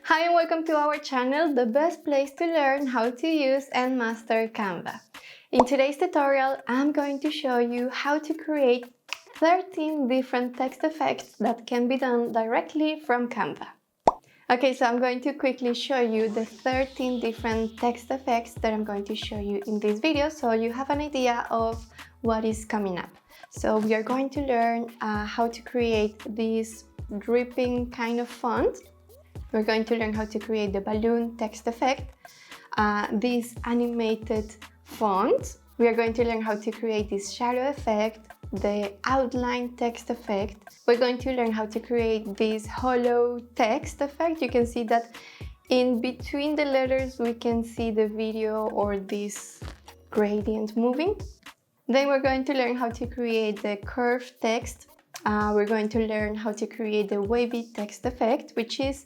Hi and welcome to our channel, the best place to learn how to use and master Canva. In today's tutorial, I'm going to show you how to create 13 different text effects that can be done directly from Canva. Okay, so I'm going to quickly show you the 13 different text effects that I'm going to show you in this video so you have an idea of what is coming up. So we are going to learn how to create this dripping kind of font. We're going to learn how to create the balloon text effect, this animated font. We are going to learn how to create this shadow effect, the outline text effect. We're going to learn how to create this hollow text effect. You can see that in between the letters we can see the video or this gradient moving. Then we're going to learn how to create the curved text. We're going to learn how to create the wavy text effect, which is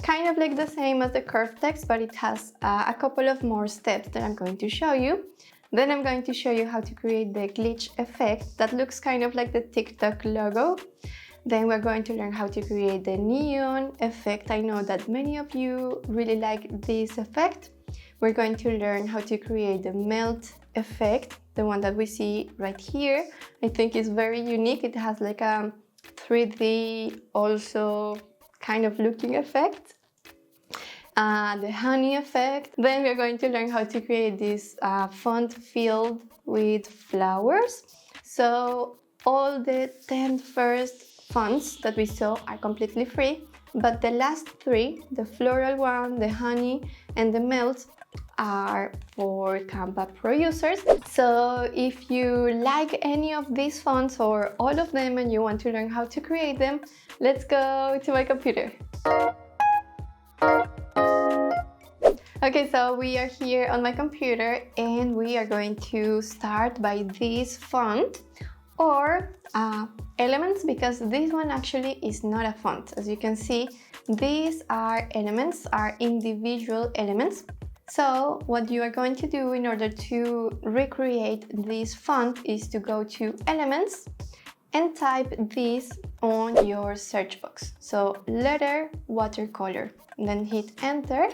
kind of like the same as the curved text, but it has a couple of more steps that I'm going to show you. Then I'm going to show you how to create the glitch effect that looks kind of like the TikTok logo. Then we're going to learn how to create the neon effect. I know that many of you really like this effect. We're going to learn how to create the melt effect, the one that we see right here. I think it's very unique. It has like a 3D also kind of looking effect. The honey effect. Then we're going to learn how to create this font filled with flowers. So all the 10 first fonts that we saw are completely free, but the last three, the floral one, the honey, and the melt, are for Canva Pro users. So if you like any of these fonts or all of them and you want to learn how to create them, let's go to my computer. Okay, so we are here on my computer and we are going to start by this font or elements, because this one actually is not a font. As you can see, these are elements, are individual elements. So what you are going to do in order to recreate this font is to go to Elements and type this on your search box. So letter watercolor, then hit enter.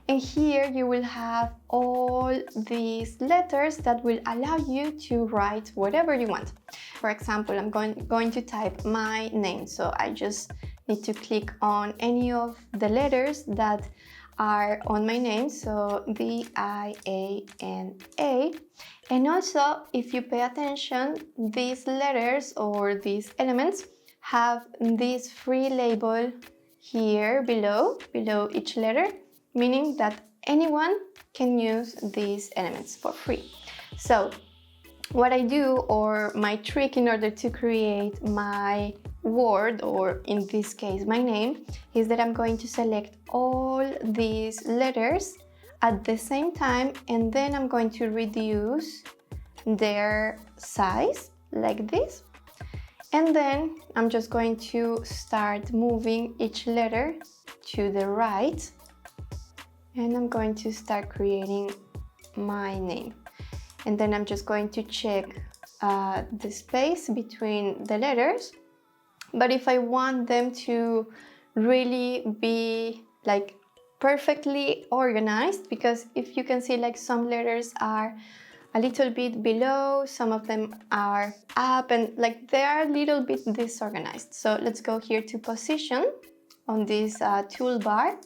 And here you will have all these letters that will allow you to write whatever you want. For example, I'm going to type my name. So I just need to click on any of the letters that are on my name, so V-I-A-N-A. And also, if you pay attention, these letters or these elements have this free label here below each letter, meaning that anyone can use these elements for free. So what I do, or my trick in order to create my word, or in this case my name, is that I'm going to select all these letters at the same time, and then I'm going to reduce their size like this, and then I'm just going to start moving each letter to the right, and I'm going to start creating my name. And then I'm just going to check the space between the letters. But if I want them to really be like perfectly organized, because if you can see, like, some letters are a little bit below, some of them are up, and like they are a little bit disorganized. So let's go here to position on this toolbar.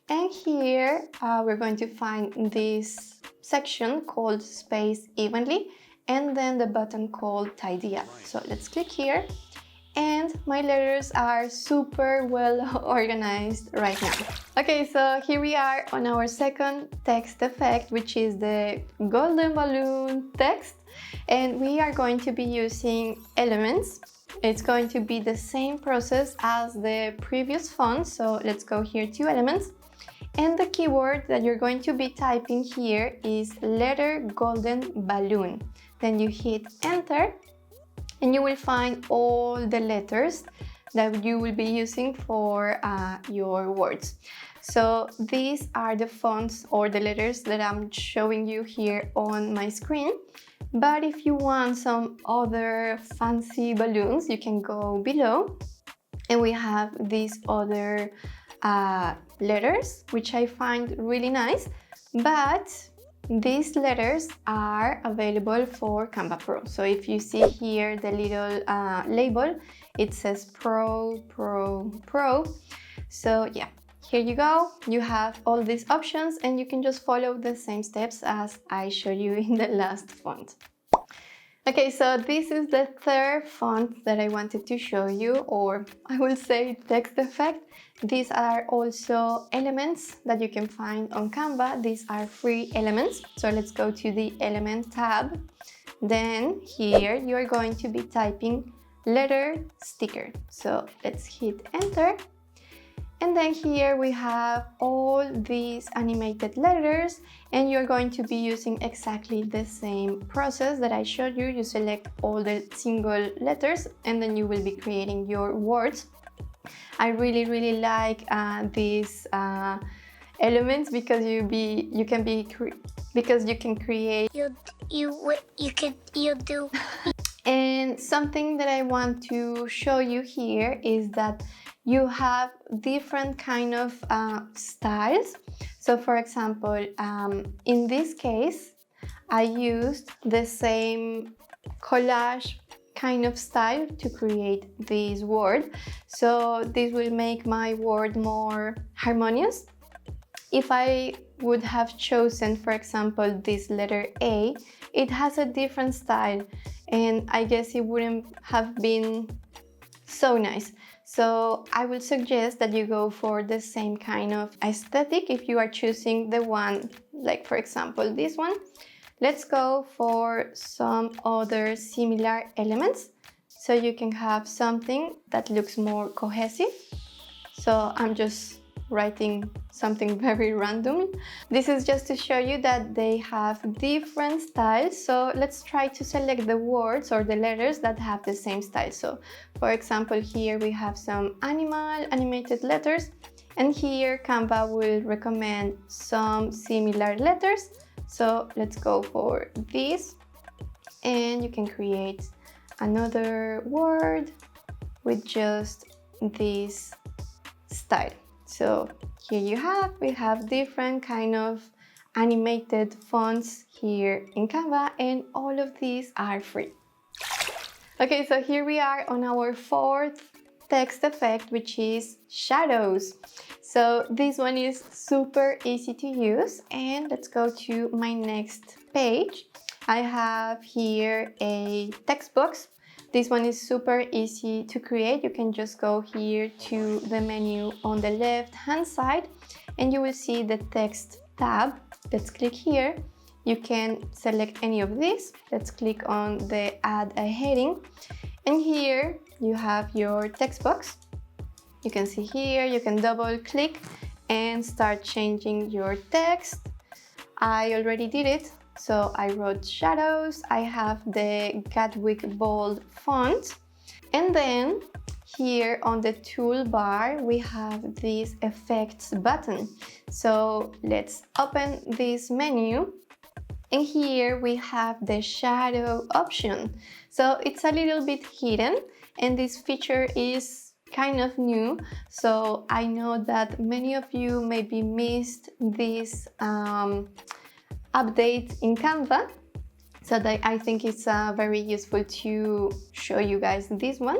And here we're going to find this section called Space Evenly, and then the button called Tidy Up. So let's click here, and my letters are super well organized right now. Okay, so here we are on our second text effect, which is the golden balloon text, and we are going to be using elements. It's going to be the same process as the previous font, so let's go here to Elements. And the keyword that you're going to be typing here is letter golden balloon. Then you hit enter, and you will find all the letters that you will be using for your words. So these are the fonts or the letters that I'm showing you here on my screen. But if you want some other fancy balloons, you can go below, and we have these other letters, which I find really nice, but these letters are available for Canva Pro. So if you see here the little label, it says Pro, Pro, Pro. So yeah, here you go. You have all these options and you can just follow the same steps as I showed you in the last font. Okay, so this is the third font that I wanted to show you, or I will say text effect. These are also elements that you can find on Canva. These are free elements. So let's go to the element tab. Then here you are going to be typing letter sticker. So let's hit enter. And then here we have all these animated letters, and you're going to be using exactly the same process that I showed you. You select all the single letters and then you will be creating your words. I really like these elements because you can create. You do. And something that I want to show you here is that you have different kind of styles. So for example, in this case, I used the same collage kind of style to create this word. So this will make my word more harmonious. If I would have chosen, for example, this letter A, it has a different style and I guess it wouldn't have been so nice. So I would suggest that you go for the same kind of aesthetic if you are choosing the one, like for example this one. Let's go for some other similar elements so you can have something that looks more cohesive. So I'm just writing something very random. This is just to show you that they have different styles. So let's try to select the words or the letters that have the same style. So for example, here we have some animated letters, and here Canva will recommend some similar letters. So let's go for this, and you can create another word with just this style. So here we have different kind of animated fonts here in Canva, and all of these are free. Okay, so here we are on our fourth text effect, which is shadows. So this one is super easy to use, and let's go to my next page. I have here a text box. This one is super easy to create. You can just go here to the menu on the left hand side and you will see the text tab. Let's click here. You can select any of these. Let's click on the add a heading, and here you have your text box. You can see here, you can double click and start changing your text. I already did it. So I wrote shadows, I have the Gatwick bold font, and then here on the toolbar we have this effects button. So let's open this menu, and here we have the shadow option. So it's a little bit hidden, and this feature is kind of new. So I know that many of you maybe missed this update in Canva, so that I think it's very useful to show you guys this one.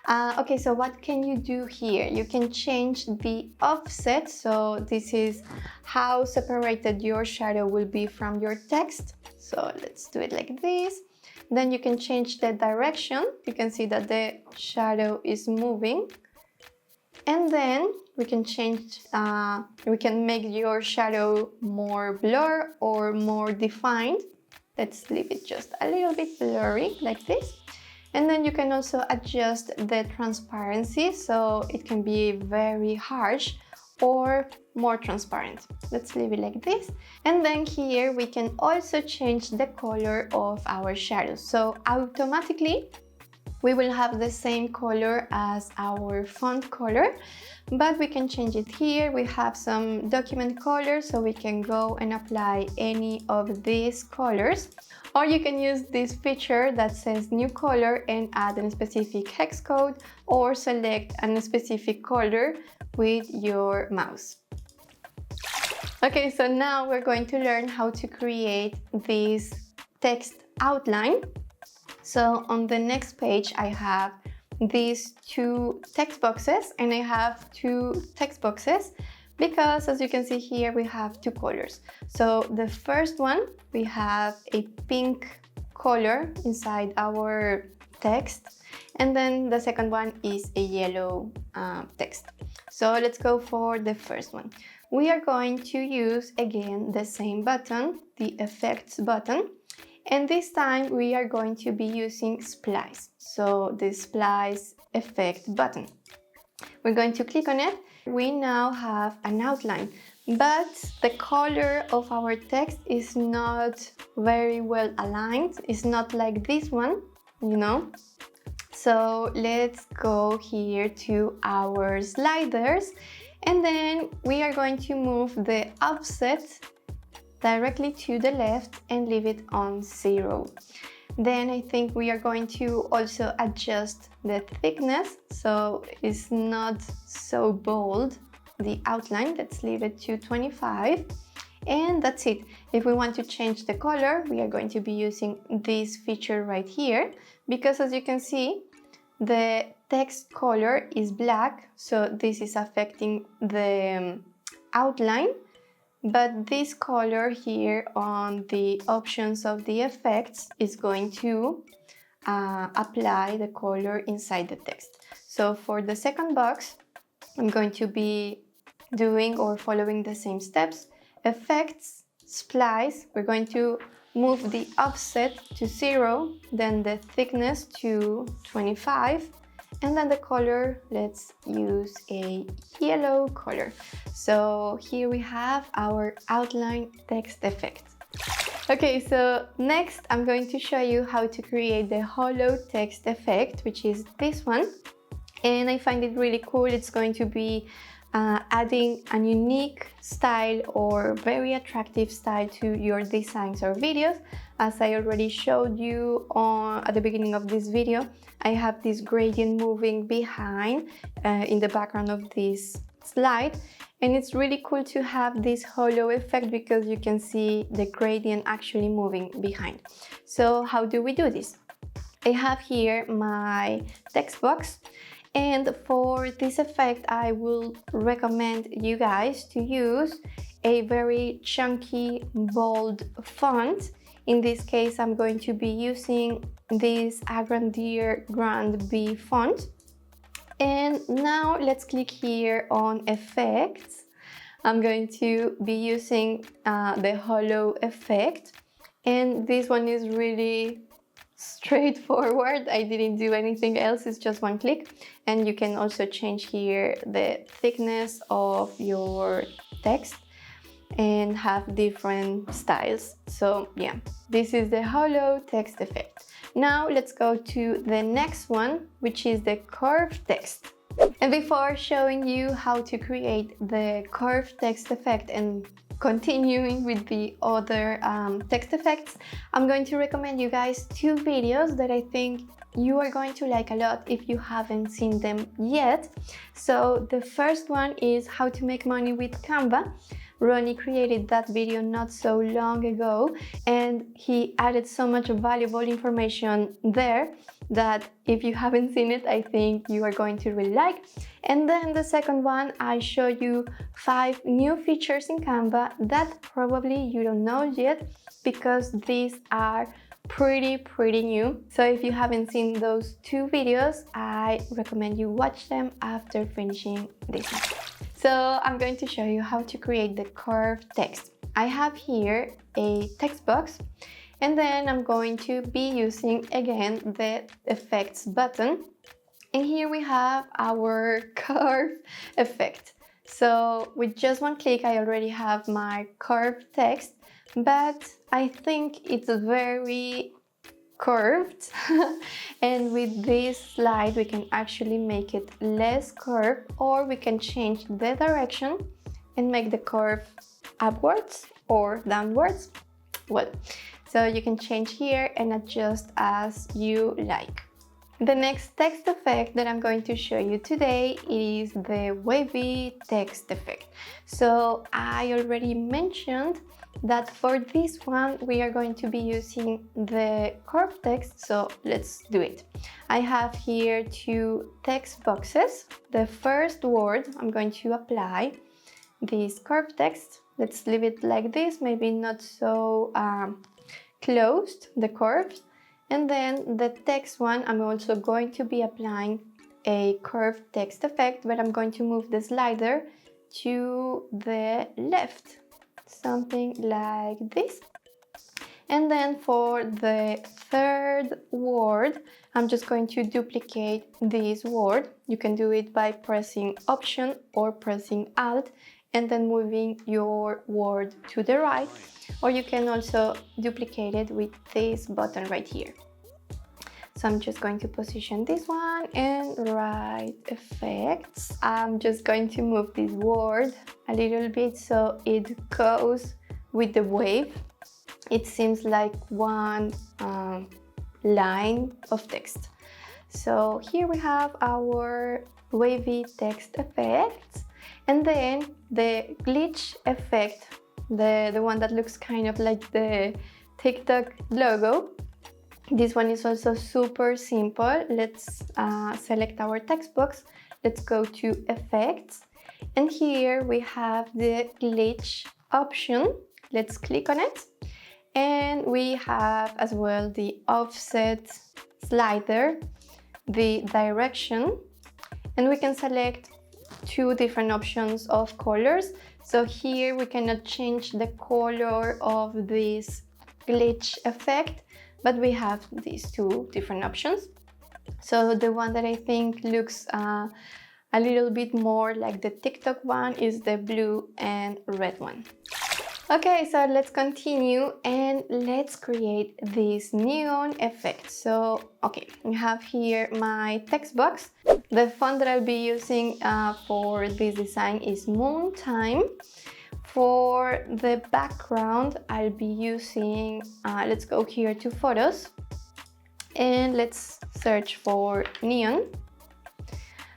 Okay, so what can you do here? You can change the offset, so this is how separated your shadow will be from your text. So let's do it like this. Then you can change the direction. You can see that the shadow is moving, and then we can change, we can make your shadow more blur or more defined. Let's leave it just a little bit blurry like this. And then you can also adjust the transparency, so it can be very harsh or more transparent. Let's leave it like this. And then here we can also change the color of our shadows. So automatically we will have the same color as our font color, but we can change it here. We have some document colors, so we can go and apply any of these colors. Or you can use this feature that says new color and add a specific hex code, or select a specific color with your mouse. Okay, so now we're going to learn how to create this text outline. So on the next page, I have these two text boxes, and I have two text boxes because, as you can see here, we have two colors. So the first one, we have a pink color inside our text, and then the second one is a yellow text. So let's go for the first one. We are going to use again the same button, the effects button, and this time we are going to be using splice. So the splice effect button. We're going to click on it. We now have an outline, but the color of our text is not very well aligned. It's not like this one, you know. So let's go here to our sliders, and then we are going to move the offset directly to the left and leave it on 0. Then I think we are going to also adjust the thickness so it's not so bold, the outline. Let's leave it to 25, and that's it. If we want to change the color, we are going to be using this feature right here, because as you can see, the text color is black, so this is affecting the outline. But this color here on the options of the effects is going to apply the color inside the text. So for the second box, I'm going to be doing or following the same steps. Effects, splice, we're going to move the offset to 0, then the thickness to 25, and then the color, let's use a yellow color. So here we have our outline text effect. Okay, so next I'm going to show you how to create the hollow text effect, which is this one. And I find it really cool. It's going to be adding a unique style or very attractive style to your designs or videos. As I already showed you at the beginning of this video, I have this gradient moving behind in the background of this slide, and it's really cool to have this hollow effect because you can see the gradient actually moving behind. So how do we do this? I have here my text box, and for this effect I will recommend you guys to use a very chunky, bold font. In this case, I'm going to be using this Agrandier Grand B font. And now let's click here on effects. I'm going to be using the hollow effect, and this one is really straightforward. I didn't do anything else, it's just one click, and you can also change here the thickness of your text and have different styles. So yeah, this is the hollow text effect. Now let's go to the next one, which is the curved text. And before showing you how to create the curved text effect and continuing with the other text effects, I'm going to recommend you guys two videos that I think you are going to like a lot if you haven't seen them yet. So the first one is how to make money with Canva. Ronnie created that video not so long ago, and he added so much valuable information there that if you haven't seen it, I think you are going to really like. And then the second one, I show you 5 new features in Canva that probably you don't know yet, because these are pretty new. So if you haven't seen those two videos, I recommend you watch them after finishing this one. So I'm going to show you how to create the curved text. I have here a text box, and then I'm going to be using again the effects button, and here we have our curve effect. So with just one click I already have my curved text, but I think it's very curved and with this slide we can actually make it less curved, or we can change the direction and make the curve upwards or downwards. Well, so you can change here and adjust as you like. The next text effect that I'm going to show you today is the wavy text effect. So I already mentioned that for this one we are going to be using the curved text, so let's do it. I have here two text boxes. The first word I'm going to apply this curved text. Let's leave it like this, maybe not so closed, the curves. And then the text one, I'm also going to be applying a curved text effect, but I'm going to move the slider to the left, something like this. And then for the third word, I'm just going to duplicate this word. You can do it by pressing Option or pressing Alt and then moving your word to the right, or you can also duplicate it with this button right here. So I'm just going to position this one and write effects. I'm just going to move this word a little bit so it goes with the wave. It seems like one line of text. So here we have our wavy text effects. And then the glitch effect, the one that looks kind of like the TikTok logo. This one is also super simple. Let's select our text box. Let's go to Effects. And here we have the glitch option. Let's click on it. And we have as well the offset slider, the direction, and we can select two different options of colors. So here we cannot change the color of this glitch effect, but we have these two different options. So the one that I think looks a little bit more like the TikTok one is the blue and red one. Okay, so let's continue and let's create this neon effect. So, okay, I have here my text box. The font that I'll be using for this design is Moon Time. For the background, I'll be using, let's go here to Photos and let's search for neon.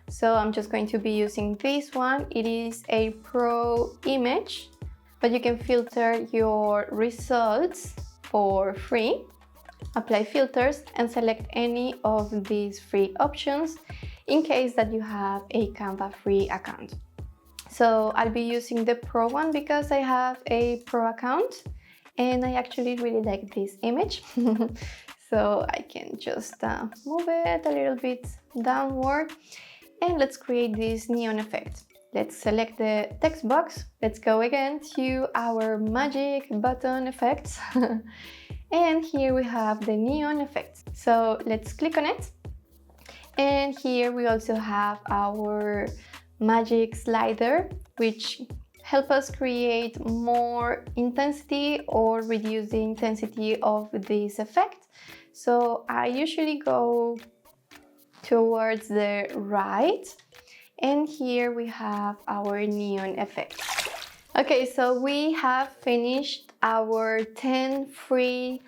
So I'm just going to be using this one. It is a pro image, but you can filter your results for free. Apply filters and select any of these free options in case that you have a Canva free account. So I'll be using the Pro one because I have a Pro account and I actually really like this image. So I can just move it a little bit downward and let's create this neon effect. Let's select the text box. Let's go again to our magic button effects. And here we have the neon effect. So let's click on it. And here we also have our magic slider, which help us create more intensity or reduce the intensity of this effect. So I usually go towards the right. And here we have our neon effect. Okay, so we have finished our 10 free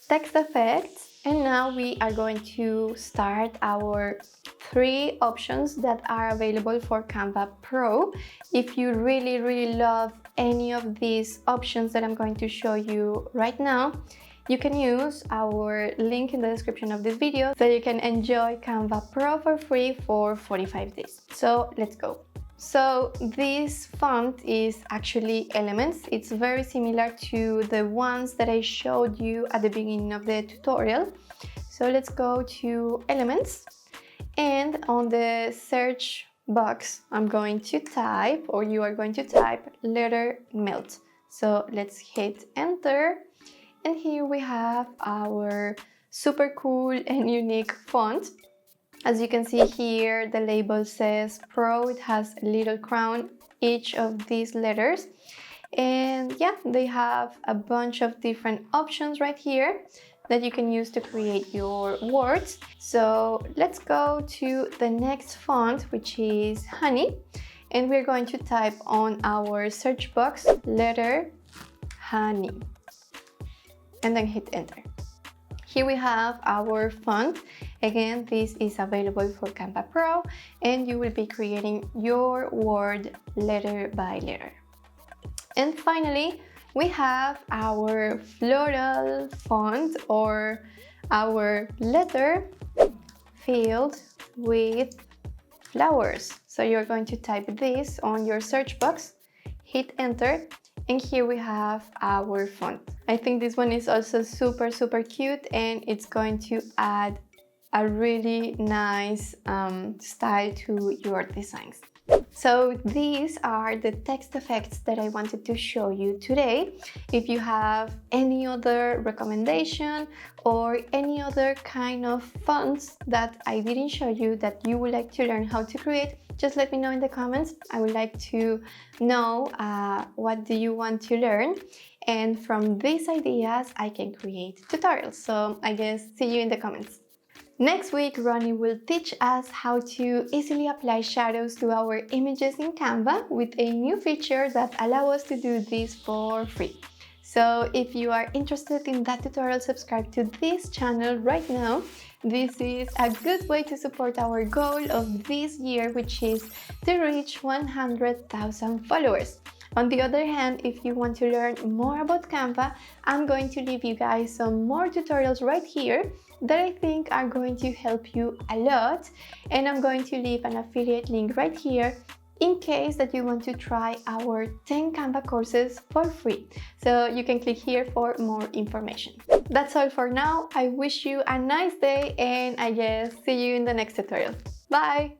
text effects, and now we are going to start our 3 options that are available for Canva Pro. If you really love any of these options that I'm going to show you right now, you can use our link in the description of this video so you can enjoy Canva Pro for free for 45 days. So let's go. So this font is actually Elements. It's very similar to the ones that I showed you at the beginning of the tutorial. So let's go to Elements, and on the search box I'm going to type, or you are going to type, letter melt. So let's hit enter. And here we have our super cool and unique font. As you can see here, the label says Pro. It has a little crown, each of these letters. And yeah, they have a bunch of different options right here that you can use to create your words. So let's go to the next font, which is Honey. And we're going to type on our search box, letter Honey. And then hit enter. Here we have our font. Again, this is available for Canva Pro, and you will be creating your word letter by letter. And finally, we have our floral font, or our letter filled with flowers. So you're going to type this on your search box, hit enter, and here we have our font. I think this one is also super cute, and it's going to add a really nice style to your designs. So these are the text effects that I wanted to show you today. If you have any other recommendation or any other kind of fonts that I didn't show you that you would like to learn how to create, just let me know in the comments. I would like to know what do you want to learn, and from these ideas I can create tutorials. So I guess see you in the comments. Next week, Ronnie will teach us how to easily apply shadows to our images in Canva with a new feature that allows us to do this for free. So if you are interested in that tutorial, subscribe to this channel right now. This is a good way to support our goal of this year, which is to reach 100,000 followers. On the other hand, if you want to learn more about Canva, I'm going to leave you guys some more tutorials right here that I think are going to help you a lot, and I'm going to leave an affiliate link right here in case that you want to try our 10 Canva courses for free. So you can click here for more information. That's all for now. I wish you a nice day, and I guess see you in the next tutorial. Bye!